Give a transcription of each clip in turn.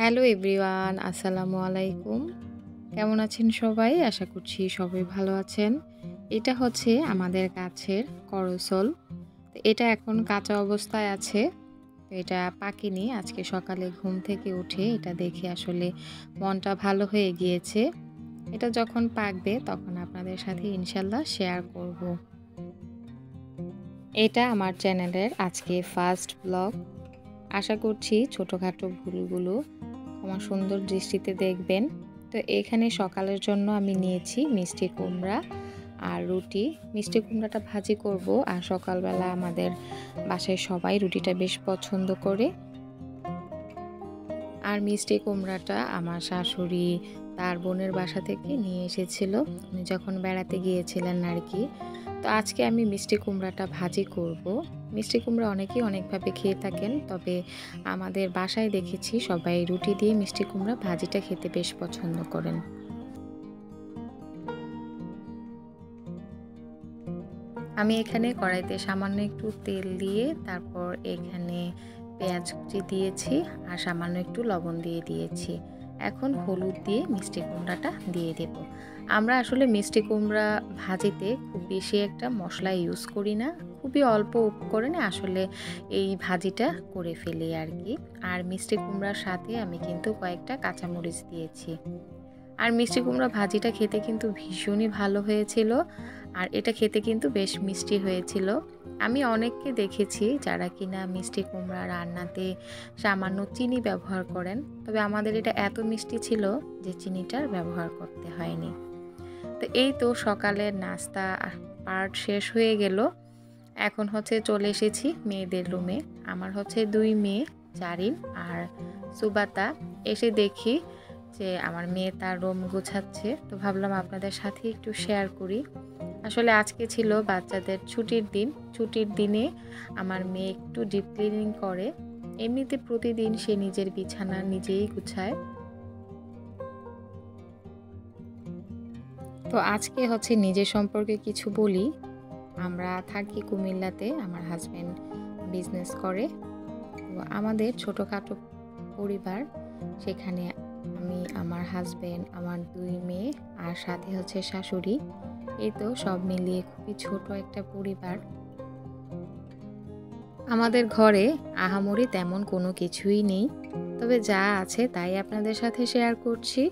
Hello everyone, আসসালামু আলাইকুম। কেমন আছেন সবাই? আশা করছি সবাই ভালো আছেন। এটা হচ্ছে আমাদের গাছের করসল। তো এটা এখন কাঁচা অবস্থায় আছে। তো এটা পাকেনি। আজকে সকালে ঘুম থেকে উঠে এটা দেখে আসলে মনটা ভালো হয়ে গিয়েছে। এটা যখন পাকবে তখন আপনাদের সাথে ইনশাল্লাহ শেয়ার করব। এটা আমার চ্যানেলের আজকে ফার্স্ট ব্লগ। আশা করছি ছোটোখাটো ভুলগুলো আমার সুন্দর দৃষ্টিতে দেখবেন। তো এখানে সকালের জন্য আমি নিয়েছি মিষ্টি কুমড়া আর রুটি। মিষ্টি কুমড়াটা ভাজি করব, আর সকালবেলা আমাদের বাসায় সবাই রুটিটা বেশ পছন্দ করে। আর মিষ্টি কুমড়াটা আমার শাশুড়ি তার বোনের বাসা থেকে নিয়ে এসেছিল, উনি যখন বেড়াতে গিয়েছিলেন আর কি। তো আজকে আমি মিষ্টি কুমড়াটা ভাজি করব। মিষ্টি কুমড়া অনেকেই অনেকভাবে খেয়ে থাকেন, তবে আমাদের বাসায় দেখেছি সবাই রুটি দিয়ে মিষ্টি কুমড়া ভাজিটা খেতে বেশ পছন্দ করেন। আমি এখানে কড়াইতে সামান্য একটু তেল দিয়ে তারপর এখানে পেঁয়াজ কুচি দিয়েছি আর সামান্য একটু লবণ দিয়ে দিয়েছি। এখন হলুদ দিয়ে মিষ্টি কুমড়াটা দিয়ে দেব। আমরা আসলে মিষ্টি কুমড়া ভাজিতে খুব বেশি একটা মশলা ইউজ করি না, খুবই অল্প উপকরণে আসলে এই ভাজিটা করে ফেলি আর কি। আর মিষ্টি কুমড়ার সাথে আমি কিন্তু কয়েকটা কাঁচামরিচ দিয়েছি। আর মিষ্টি কুমড়া ভাজিটা খেতে কিন্তু ভীষণই ভালো হয়েছিল, আর এটা খেতে কিন্তু বেশ মিষ্টি হয়েছিল। আমি অনেককে দেখেছি যারা কিনা মিষ্টি কুমড়া রান্নাতে সামান্য চিনি ব্যবহার করেন, তবে আমাদের এটা এত মিষ্টি ছিল যে চিনিটার ব্যবহার করতে হয়নি। তো এই তো সকালের নাস্তা পার্ট শেষ হয়ে গেল। এখন হচ্ছে চলে এসেছি মেয়েদের রুমে। আমার হচ্ছে 2 মেয়ে, জারিন আর সুবাতা। এসে দেখি যে আমার মেয়ে তার রুম গোছাচ্ছে, তো ভাবলাম আপনাদের সাথে একটু শেয়ার করি। আসলে আজকে ছিল বাচ্চাদের ছুটির দিন। ছুটির দিনে আমার মেয়ে একটু ডিপ ক্লিনিং করে। এমনিতে প্রতিদিন সে নিজের বিছানা নিজেই গুছায়। তো আজকে হচ্ছে নিজের সম্পর্কে কিছু বলি। আমরা থাকি কুমিল্লাতে, আমার হাজব্যান্ড বিজনেস করে। তো আমাদের ছোটোখাটো পরিবার, সেখানে আমি, আমার হাজব্যান্ড, আমার 2 মেয়ে আর সাথে হচ্ছে শাশুড়ি। এই তো সব মিলিয়ে খুবই ছোট একটা পরিবার। আমাদের ঘরে আহামরি তেমন কোনো কিছুই নেই, তবে যা আছে তাই আপনাদের সাথে শেয়ার করছি।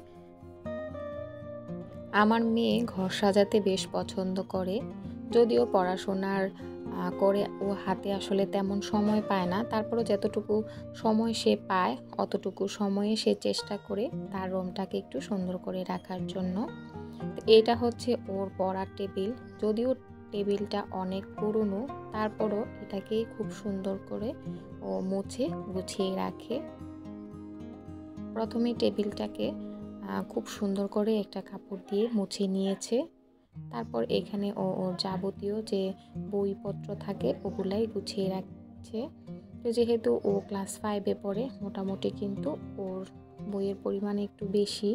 আমার মেয়ে ঘর সাজাতে বেশ পছন্দ করে, যদিও পড়াশোনার করে ও হাতে আসলে তেমন সময় পায় না, তারপরও যতটুকু সময় সে পায় অতটুকু সময়ে সে চেষ্টা করে তার রুমটাকে একটু সুন্দর করে রাখার জন্য। এটা হচ্ছে ওর পড়ার টেবিল, যদিও টেবিলটা অনেক পুরনো, তারপরও এটাকে খুব সুন্দর করে ও মুছে গুছিয়ে রাখে। প্রথমে টেবিলটাকে খুব সুন্দর করে একটা কাপড় দিয়ে মুছে নিয়েছে। তারপর এখানে ওর যাবতীয় যে বইপত্র থাকে ওগুলাই গুছিয়ে রাখছে। তো যেহেতু ও ক্লাস 5-এ পড়ে, মোটামুটি কিন্তু ওর বইয়ের পরিমাণ একটু বেশি।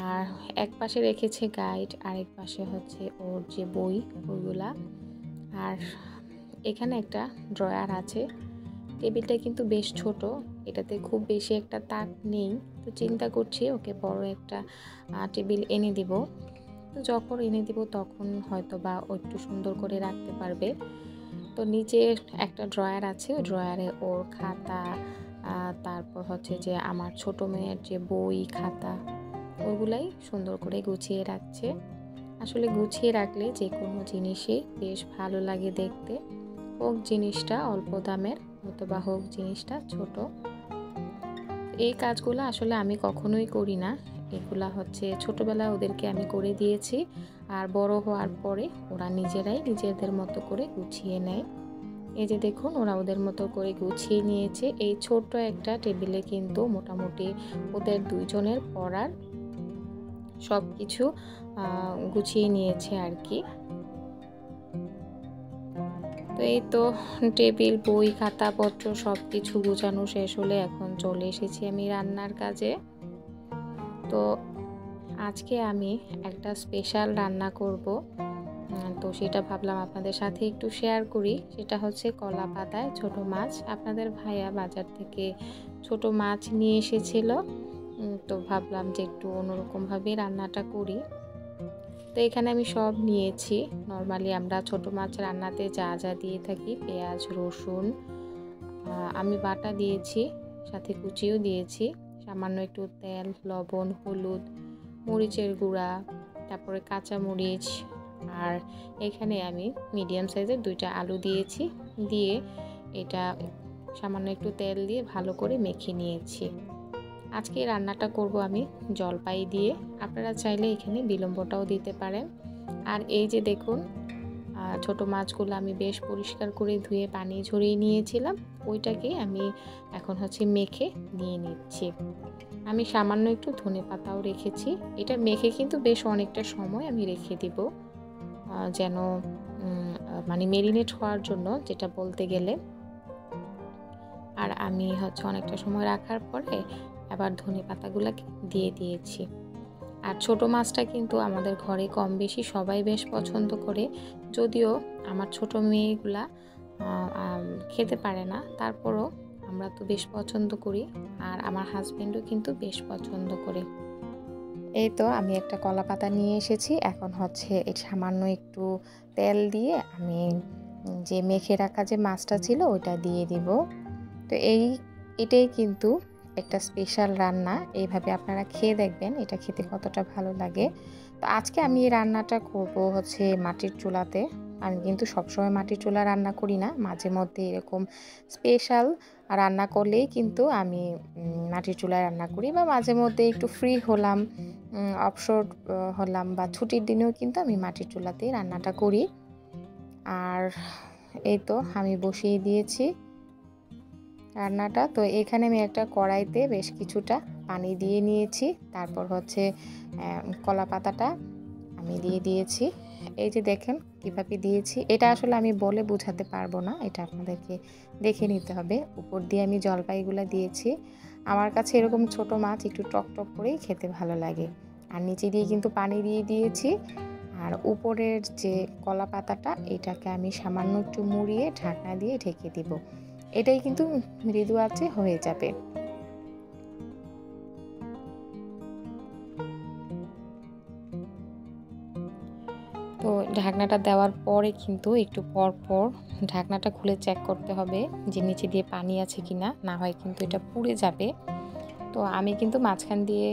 আর এক পাশে রেখেছে গাইড, আরেক পাশে হচ্ছে ওর যে বই ওইগুলা। আর এখানে একটা ড্রয়ার আছে। টেবিলটা কিন্তু বেশ ছোট, এটাতে খুব বেশি একটা তাক নেই। তো চিন্তা করছি ওকে বড় একটা টেবিল এনে দিব। তো যখন এনে দিব তখন হয়তো বা ও একটু সুন্দর করে রাখতে পারবে। তো নিচে একটা ড্রয়ার আছে, ওই ড্রয়ারে ওর খাতা, তারপর হচ্ছে যে আমার ছোট মেয়ের যে বই খাতা ওগুলাই সুন্দর করে গুছিয়ে রাখছে। আসলে গুছিয়ে রাখলে যে কোনো জিনিসই বেশ ভালো লাগে দেখতে, হোক জিনিসটা অল্প দামের অথবা হোক জিনিসটা ছোট। এই কাজগুলো আসলে আমি কখনোই করি না, এগুলা হচ্ছে ছোটবেলায় ওদেরকে আমি করে দিয়েছি, আর বড় হওয়ার পরে ওরা নিজেরাই নিজেদের মতো করে গুছিয়ে নেয়। এই যে দেখুন ওরা ওদের মতো করে গুছিয়ে নিয়েছে। এই ছোট্ট একটা টেবিলে কিন্তু মোটামুটি ওদের 2 জনের পড়ার সব কিছু গুছিয়ে নিয়েছে আর কি। তো এই তো টেবিল, বই, খাতাপত্র সব কিছু গোছানো শেষ হলে এখন চলে এসেছি আমি রান্নার কাজে। তো আজকে আমি একটা স্পেশাল রান্না করব। তো সেটা ভাবলাম আপনাদের সাথে একটু শেয়ার করি। সেটা হচ্ছে কলা পাতায় ছোট মাছ। আপনাদের ভাইয়া বাজার থেকে ছোট মাছ নিয়ে এসেছিল। তো ভাবলাম যে একটু অন্যরকমভাবে রান্নাটা করি। তো এখানে আমি সব নিয়েছি। নর্মালি আমরা ছোট মাছ রান্নাতে যা যা দিয়ে থাকি, পেঁয়াজ, রসুন, আমি বাটা দিয়েছি, সাথে কুচিও দিয়েছি, সামান্য একটু তেল, লবণ, হলুদ, মরিচের গুঁড়া, তারপরে কাঁচামরিচ, আর এখানে আমি মিডিয়াম সাইজের 2টা আলু দিয়েছি। দিয়ে এটা সামান্য একটু তেল দিয়ে ভালো করে মেখে নিয়েছি। আজকে রান্নাটা করব আমি জলপাই দিয়ে। আপনারা চাইলে এখানে বিলম্বটাও দিতে পারেন। আর এই যে দেখুন, ছোট মাছগুলো আমি বেশ পরিষ্কার করে ধুয়ে পানি ঝরিয়ে নিয়েছিলাম। ওইটাকে আমি এখন হচ্ছে মেখে নিয়ে নিচ্ছি। আমি সামান্য একটু ধনেপাতাও রেখেছি। এটা মেখে কিন্তু বেশ অনেকটা সময় আমি রেখে দিব, যেন মানে মেরিনেট হওয়ার জন্য, যেটা বলতে গেলে। আর আমি হচ্ছে অনেকটা সময় রাখার পরে আবার ধনেপাতাগুলোকে দিয়ে দিয়েছি। আর ছোট মাছটা কিন্তু আমাদের ঘরে কম বেশি সবাই বেশ পছন্দ করে। যদিও আমার ছোট মেয়েগুলা খেতে পারে না, তারপরও আমরা তো বেশ পছন্দ করি। আর আমার হাজবেন্ডও কিন্তু বেশ পছন্দ করে। এই তো আমি একটা কলা পাতা নিয়ে এসেছি। এখন হচ্ছে সামান্য একটু তেল দিয়ে আমি যে মেখে রাখা যে মাছটা ছিল ওইটা দিয়ে দিব। তো এটাই কিন্তু একটা স্পেশাল রান্না। এইভাবে আপনারা খেয়ে দেখবেন এটা খেতে কতটা ভালো লাগে। তো আজকে আমি এই রান্নাটা করব হচ্ছে মাটির চুলাতে। আমি কিন্তু সবসময় মাটির চুলা রান্না করি না, মাঝে মধ্যে এরকম স্পেশাল রান্না করলেই কিন্তু আমি মাটির চুলায় রান্না করি, বা মাঝে মধ্যে একটু ফ্রি হলাম, অবসর হলাম, বা ছুটির দিনেও কিন্তু আমি মাটির চুলাতেই রান্নাটা করি। আর এই তো আমি বসিয়ে দিয়েছি রান্নাটা। তো এখানে আমি একটা কড়াইতে বেশ কিছুটা পানি দিয়ে নিয়েছি। তারপর হচ্ছে কলা পাতাটা আমি দিয়ে দিয়েছি। এই যে দেখেন কীভাবে দিয়েছি, এটা আসলে আমি বলে বোঝাতে পারবো না, এটা আপনাদেরকে দেখে নিতে হবে। উপর দিয়ে আমি জলপাইগুলো দিয়েছি। আমার কাছে এরকম ছোট মাছ একটু টক টক করেই খেতে ভালো লাগে। আর নিচে দিয়ে কিন্তু পানি দিয়ে দিয়েছি। আর উপরের যে কলা পাতাটা, এটাকে আমি সামান্য একটু মুড়িয়ে ঢাকনা দিয়ে ঢেকে দিব। এটাই কিন্তু মৃদু আঁচে হয়ে যাবে। তো ঢাকনাটা দেওয়ার পরে কিন্তু একটু পর পর ঢাকনাটা খুলে চেক করতে হবে যে নিচে দিয়ে পানি আছে কিনা, না হয় কিন্তু এটা পুড়ে যাবে। তো আমি কিন্তু মাঝখান দিয়ে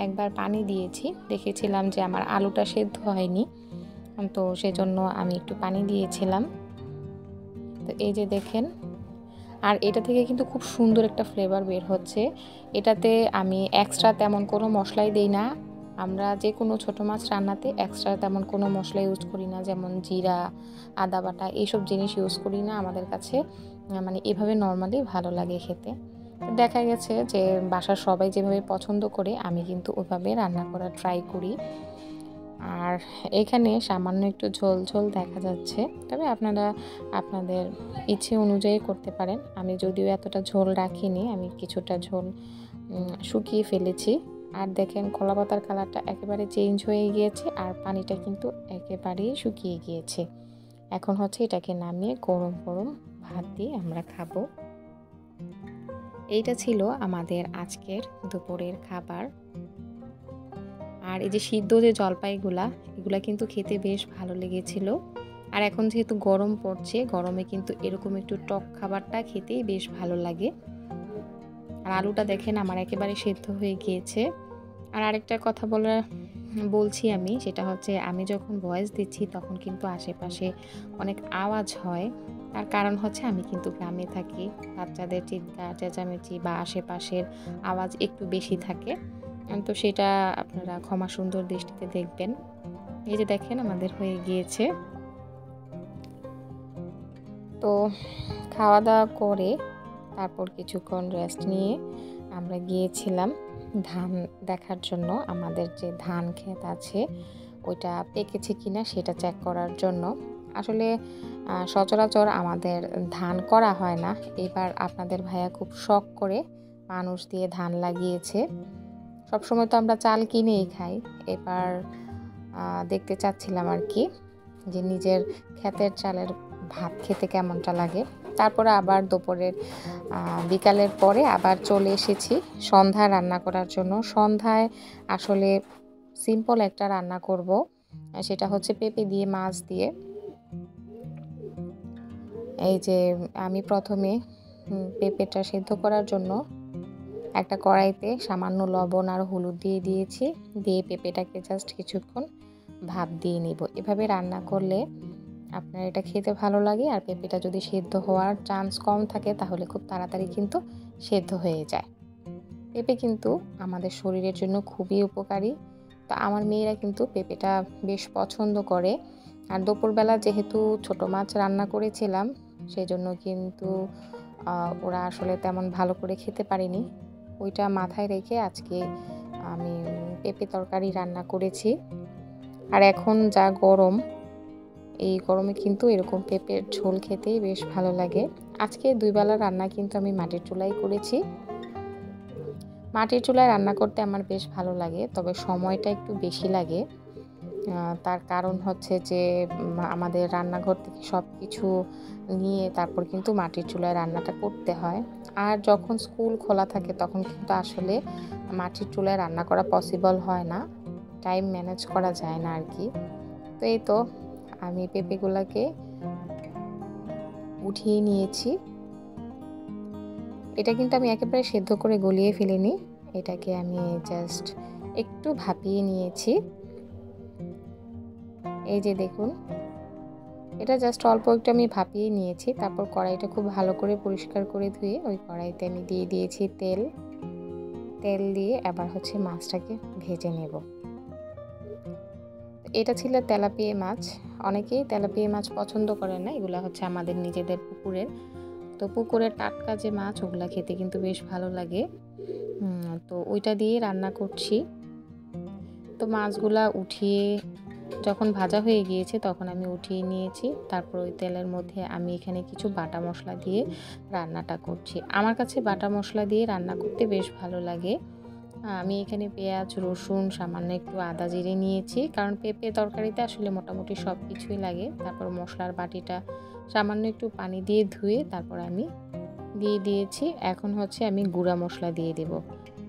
একবার পানি দিয়েছি, দেখেছিলাম যে আমার আলুটা সেদ্ধ হয়নি, তো সেজন্য আমি একটু পানি দিয়েছিলাম। তো এই যে দেখেন, আর এটা থেকে কিন্তু খুব সুন্দর একটা ফ্লেভার বের হচ্ছে। এটাতে আমি এক্সট্রা তেমন কোনো মশলাই দেই না। আমরা যে কোনো ছোটো মাছ রান্নাতে এক্সট্রা তেমন কোনো মশলা ইউজ করি না, যেমন জিরা, আদা বাটা, এইসব জিনিস ইউজ করি না। আমাদের কাছে মানে এভাবে নর্মালি ভালো লাগে খেতে। দেখা গেছে যে বাসার সবাই যেভাবে পছন্দ করে আমি কিন্তু ওইভাবে রান্না করার ট্রাই করি। আর এখানে সামান্য একটু ঝোল ঝোল দেখা যাচ্ছে, তবে আপনারা আপনাদের ইচ্ছে অনুযায়ী করতে পারেন। আমি যদিও এতটা ঝোল রাখিনি, আমি কিছুটা ঝোল শুকিয়ে ফেলেছি। আর দেখেন কলা পাতার কালারটা একেবারে চেঞ্জ হয়ে গিয়েছে, আর পানিটা কিন্তু একেবারেই শুকিয়ে গিয়েছে। এখন হচ্ছে এটাকে নামিয়ে গরম গরম ভাত দিয়ে আমরা খাবো। এইটা ছিল আমাদের আজকের দুপুরের খাবার। আর এই যে সিদ্ধ যে জলপাইগুলা, এগুলা কিন্তু খেতে বেশ ভালো লেগেছিল। আর এখন যেহেতু গরম পড়ছে, গরমে কিন্তু এরকম একটু টক খাবারটা খেতেই বেশ ভালো লাগে। আর আলুটা দেখেন আমার একেবারে সেদ্ধ হয়ে গিয়েছে। আর আরেকটা কথা বলছি আমি, সেটা হচ্ছে আমি যখন ভয়েস দিচ্ছি তখন কিন্তু আশেপাশে অনেক আওয়াজ হয়। তার কারণ হচ্ছে আমি কিন্তু গ্রামে থাকি, বাচ্চাদের চিৎকার চেঁচামেচি বা আশেপাশের আওয়াজ একটু বেশি থাকে। তো সেটা আপনারা ক্ষমা সুন্দর দৃষ্টিতে দেখবেন। এই যে দেখেন আমাদের হয়ে গিয়েছে। তো খাওয়া দাওয়া করে তারপর কিছুক্ষণ রেস্ট নিয়ে আমরা গিয়েছিলাম ধান দেখার জন্য। আমাদের যে ধান ক্ষেত আছে ওইটা পেকেছে কিনা সেটা চেক করার জন্য। আসলে সচরাচর আমাদের ধান করা হয় না, এবার আপনাদের ভাইয়া খুব শখ করে মানুষ দিয়ে ধান লাগিয়েছে। সবসময় তো আমরা চাল কিনেই খাই, এবার দেখতে চাচ্ছিলাম আর কি। যে নিজের ক্ষেতের চালের ভাত খেতে কেমনটা লাগে। তারপরে আবার দুপুরের বিকালের পরে আবার চলে এসেছি সন্ধ্যা রান্না করার জন্য। সন্ধ্যায় আসলে সিম্পল একটা রান্না করব, সেটা হচ্ছে পেঁপে দিয়ে মাছ দিয়ে। এই যে আমি প্রথমে পেঁপেটা সেদ্ধ করার জন্য একটা কড়াইতে সামান্য লবণ আর হলুদ দিয়ে দিয়েছি, দিয়ে পেঁপেটাকে জাস্ট কিছুক্ষণ ভাপ দিয়ে নিব। এভাবে রান্না করলে আপনার এটা খেতে ভালো লাগে, আর পেঁপেটা যদি সেদ্ধ হওয়ার চান্স কম থাকে তাহলে খুব তাড়াতাড়ি কিন্তু সেদ্ধ হয়ে যায়। পেঁপে কিন্তু আমাদের শরীরের জন্য খুবই উপকারী। তো আমার মেয়েরা কিন্তু পেঁপেটা বেশ পছন্দ করে। আর দুপুরবেলা যেহেতু ছোট মাছ রান্না করেছিলাম, সেজন্য কিন্তু ওরা আসলে তেমন ভালো করে খেতে পারেনি। ওইটা মাথায় রেখে আজকে আমি পেঁপে তরকারি রান্না করেছি। আর এখন যা গরম, এই গরমে কিন্তু এরকম পেঁপের ঝোল খেতেই বেশ ভালো লাগে। আজকে 2 বেলা রান্না কিন্তু আমি মাটির চুলায় করেছি। মাটির চুলায় রান্না করতে আমার বেশ ভালো লাগে, তবে সময়টা একটু বেশি লাগে। তার কারণ হচ্ছে যে আমাদের রান্নাঘর থেকে সব কিছু নিয়ে তারপর কিন্তু মাটির চুলায় রান্নাটা করতে হয়। আর যখন স্কুল খোলা থাকে তখন কিন্তু আসলে মাটির চুলায় রান্না করা পসিবল হয় না, টাইম ম্যানেজ করা যায় না আর কি। তো এই তো আমি পেঁপেগুলোকে উঠিয়ে নিয়েছি। এটা কিন্তু আমি একেবারে সেদ্ধ করে গলিয়ে ফেলিনি, এটাকে আমি জাস্ট একটু ভাপিয়ে নিয়েছি। এই যে দেখুন, এটা জাস্ট অল্প একটু আমি ভাপিয়ে নিয়েছি। তারপর কড়াইটা খুব ভালো করে পরিষ্কার করে ধুয়ে ওই কড়াইতে আমি দিয়ে দিয়েছি তেল। তেল দিয়ে এবার হচ্ছে মাছটাকে ভেজে নেব। এটা ছিল তেলাপিয়া মাছ। অনেকেই তেলাপিয়া মাছ পছন্দ করে না, এগুলো হচ্ছে আমাদের নিজেদের পুকুরের। তো পুকুরের টাটকা যে মাছ, ওগুলা খেতে কিন্তু বেশ ভালো লাগে। তো ওইটা দিয়ে রান্না করছি। তো মাছগুলা উঠিয়ে যখন ভাজা হয়ে গিয়েছে তখন আমি উঠিয়ে নিয়েছি। তারপর ওই তেলের মধ্যে আমি এখানে কিছু বাটা মশলা দিয়ে রান্নাটা করছি। আমার কাছে বাটা মশলা দিয়ে রান্না করতে বেশ ভালো লাগে। আমি এখানে পেঁয়াজ, রসুন, সামান্য একটু আদা জিরে নিয়েছি, কারণ পেঁপে তরকারিতে আসলে মোটামুটি সব কিছুই লাগে। তারপর মশলার বাটিটা সামান্য একটু পানি দিয়ে ধুয়ে তারপর আমি দিয়ে দিয়েছি। এখন হচ্ছে আমি গুঁড়া মশলা দিয়ে দেব।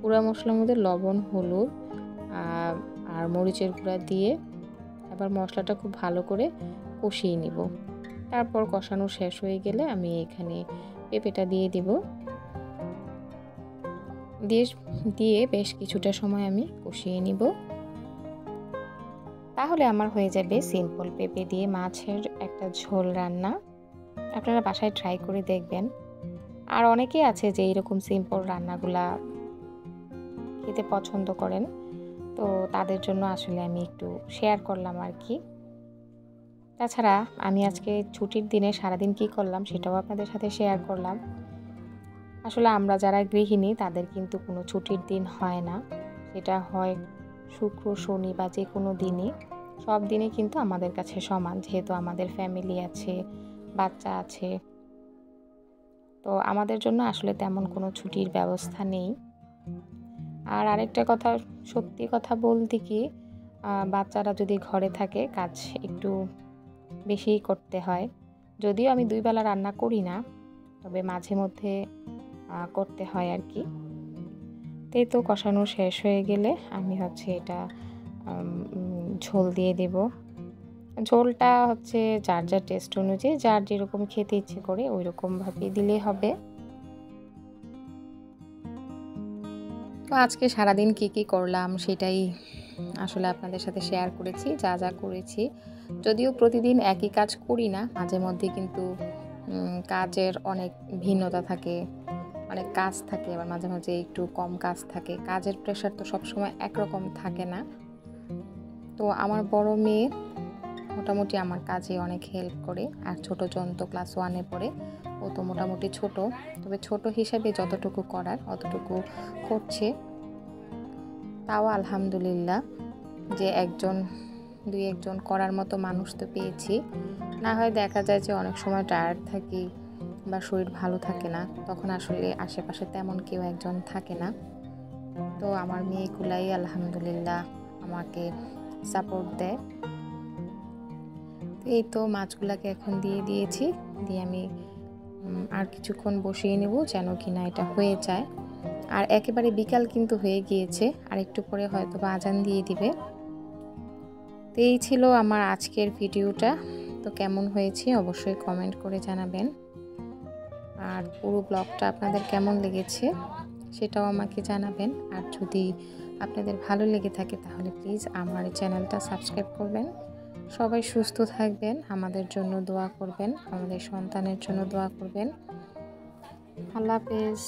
গুঁড়া মশলার মধ্যে লবণ, হলুদ আর মরিচের গুঁড়া দিয়ে এবার মশলাটা খুব ভালো করে কষিয়ে নিব। তারপর কষানো শেষ হয়ে গেলে আমি এখানে পেঁপেটা দিয়ে দিব। দিয়ে বেশ কিছুটা সময় আমি কষিয়ে নিব। তাহলে আমার হয়ে যাবে সিম্পল পেঁপে দিয়ে মাছের একটা ঝোল রান্না। আপনারা বাসায় ট্রাই করে দেখবেন। আর অনেকেই আছে যে এরকম সিম্পল রান্নাগুলা খেতে পছন্দ করেন, তো তাদের জন্য আসলে আমি একটু শেয়ার করলাম আর কি। তাছাড়া আমি আজকে ছুটির দিনে সারাদিন কি করলাম সেটাও আপনাদের সাথে শেয়ার করলাম। আসলে আমরা যারা গৃহিণী তাদের কিন্তু কোনো ছুটির দিন হয় না, সেটা হয় শুক্র, শনি বা যে কোনো দিনই। সব দিনই কিন্তু আমাদের কাছে সমান, যেহেতু আমাদের ফ্যামিলি আছে, বাচ্চা আছে। তো আমাদের জন্য আসলে তেমন কোনো ছুটির ব্যবস্থা নেই। আর আরেকটা কথা, সত্যি কথা বলতে কি, বাচ্চারা যদি ঘরে থাকে কাজ একটু বেশিই করতে হয়। যদিও আমি 2 বেলা রান্না করি না, তবে মাঝে মধ্যে করতে হয় আর কি। তাই তো কষানো শেষ হয়ে গেলে আমি হচ্ছে এটা ঝোল দিয়ে দেব। ঝোলটা হচ্ছে যার যার টেস্ট অনুযায়ী, যার যেরকম খেতে ইচ্ছে করে ওই রকমভাবে দিলেই হবে। তো আজকে সারাদিন কি করলাম সেটাই আসলে আপনাদের সাথে শেয়ার করেছি, যা যা করেছি। যদিও প্রতিদিন একই কাজ করি না, মাঝে মধ্যে কিন্তু কাজের অনেক ভিন্নতা থাকে, অনেক কাজ থাকে, আবার মাঝে মাঝে একটু কম কাজ থাকে। কাজের প্রেশার তো সবসময় একরকম থাকে না। তো আমার বড় মেয়ে মোটামুটি আমার কাজে অনেক হেল্প করে, আর ছোট জন তো ক্লাস 1-এ পড়ে, ও তো মোটামুটি ছোট, তবে ছোট হিসাবে যতটুকু করার অতটুকু করছে। তাও আলহামদুলিল্লাহ যে দুই একজন করার মতো মানুষ তো পেয়েছি। না হয় দেখা যায় যে অনেক সময় টায়ার্ড থাকি বা শরীর ভালো থাকে না, তখন আসলে আশেপাশে তেমন কেউ একজন থাকে না। তো আমার মেয়েগুলাই আলহামদুলিল্লাহ আমাকে সাপোর্ট দেয়। তো এই তো মাছগুলাকে এখন দিয়ে দিয়েছি, দিয়ে আমি আর কিছুক্ষণ বসিয়ে নেব যেন কিনা এটা হয়ে যায়। আর একেবারে বিকাল কিন্তু হয়ে গিয়েছে, আর একটু পরে হয়তো বা আজান দিয়ে দিবে। তো এই ছিল আমার আজকের ভিডিওটা। তো কেমন হয়েছে অবশ্যই কমেন্ট করে জানাবেন, আর পুরো ব্লগটা আপনাদের কেমন লেগেছে সেটাও আমাকে জানাবেন। আর যদি আপনাদের ভালো লেগে থাকে তাহলে প্লিজ আমার চ্যানেলটা সাবস্ক্রাইব করবেন। সবাই সুস্থ থাকবেন, আমাদের জন্য দোয়া করবেন, আমাদের সন্তানের জন্য দোয়া করবেন। আল্লাহ হাফেজ।